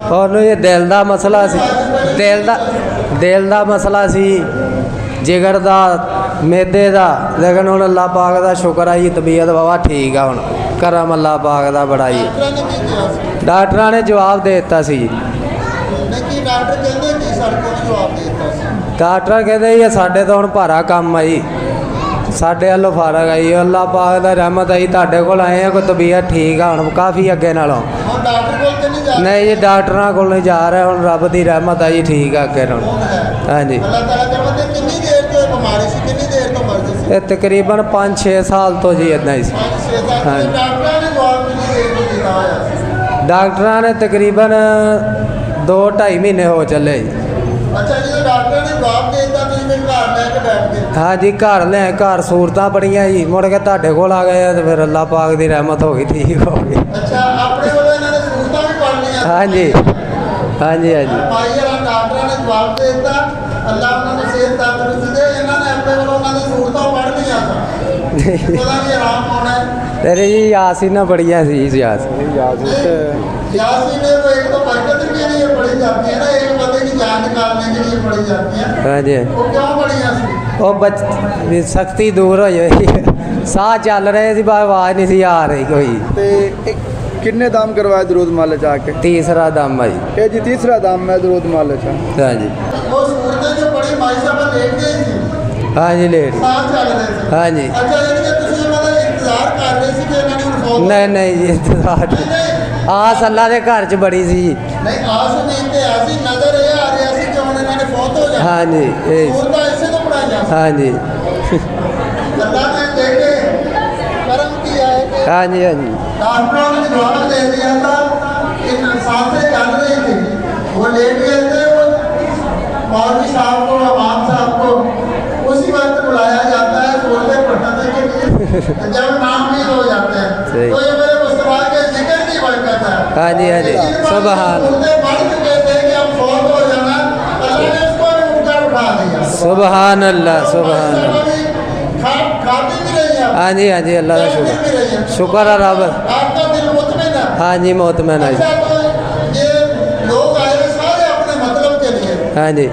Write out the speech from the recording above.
ਉਹਨੂੰ ਇਹ ਦਿਲ ਦਾ ਮਸਲਾ ਸੀ, ਦਿਲ ਦਾ ਮਸਲਾ ਸੀ, ਜਿਗਰ ਦਾ, ਮੈਦੇ ਦਾ। ਲੇਕਿन ਹੁਣ ਅੱਲਾ पाक ਦਾ ਸ਼ੁਕਰ ਆ ਜੀ, ਤਬੀਅਤ ਵਾਵਾ ਠੀਕ ਆ। ਹੁਣ ਕਰਮ ਅੱਲਾ पाक ਦਾ ਬੜਾ ਜੀ। ਡਾਕਟਰਾਂ ਨੇ ਜਵਾਬ ਦੇ ਦਿੱਤਾ ਸੀ ਜੀ। ਡਾਕਟਰ ਕਹਿੰਦੇ ਜੀ ਸਾਡੇ ਤੋਂ ਹੁਣ ਭਾਰਾ ਕੰਮ ਆ ਜੀ, ਸਾਡੇ ਵੱਲੋਂ ਫਰਕ ਆ ਜੀ। ਅੱਲਾ पाक ਦਾ ਰਹਿਮਤ ਆ ਜੀ, ਤੁਹਾਡੇ ਕੋਲ ਆਏ ਆ, ਕੋਈ ਤਬੀਅਤ ਠੀਕ ਆ ਹੁਣ ਕਾਫੀ ਅੱਗੇ ਨਾਲੋਂ। नहीं जी डॉक्टर को नहीं जा रहे, हम रब की रहमत है जी, ठीक है अगे हम। हाँ जी तकरीबन 5-6 साल तो जी इदा ही। हाँ डॉक्टर ने तकरीबन 2-2.5 महीने हो चले जी। हाँ जी घर ले, घर सूरत बड़िया जी, मुड़ के तुहाडे कोल आ गए तो फिर अल्लाह पाक की रहमत हो गई, ठीक हो गई। हाँ जी हाँ जी हाँ जी तेरे जी यासीन बढ़िया सी हाँ जी वो सख्ती दूर हो जाए, साह चल रहे थे, आवाज़ नहीं सी आ रही कोई। किन्ने दाम करवाए दरूद माले जाके? तीसरा दाम भाई। ये जी तीसरा दाम है दरूद माले चा। हाँ जी हाँ जी लेट। हाँ जी नहीं नहीं जी इंतजार आस अल्लाह के घर च बड़ी सी। हाँ जी हाँ जी हाँ जी हाँ जी डॉक्टरों ने जवाब दे दिया था कि सांसें चल रही थी, वो लेट गए थे। वो मौलवी साहब को, इमाम साहब को उसी वक्त बुलाया जाता है सूरत पढ़ने के लिए जब नाम नहीं हो जाते हैं। तो ये मेरे मुस्तफा के जिक्र की बरकत है। हाँ जी हाँ जी सुभान पढ़ चुके थे कि हम फौत हो जाना, अल्लाह ने उसको भी ऊपर उठा दिया। सुभान अल्लाह सुभान अल्लाह। हाँ जी हाँ जी अल्लाह का शुक्र, शुक्र है रब। आपका दिल मुतमिन है? हाँ जी मुतमिन है। ये लोग आए सारे अपने मतलब के लिए। हाँ जी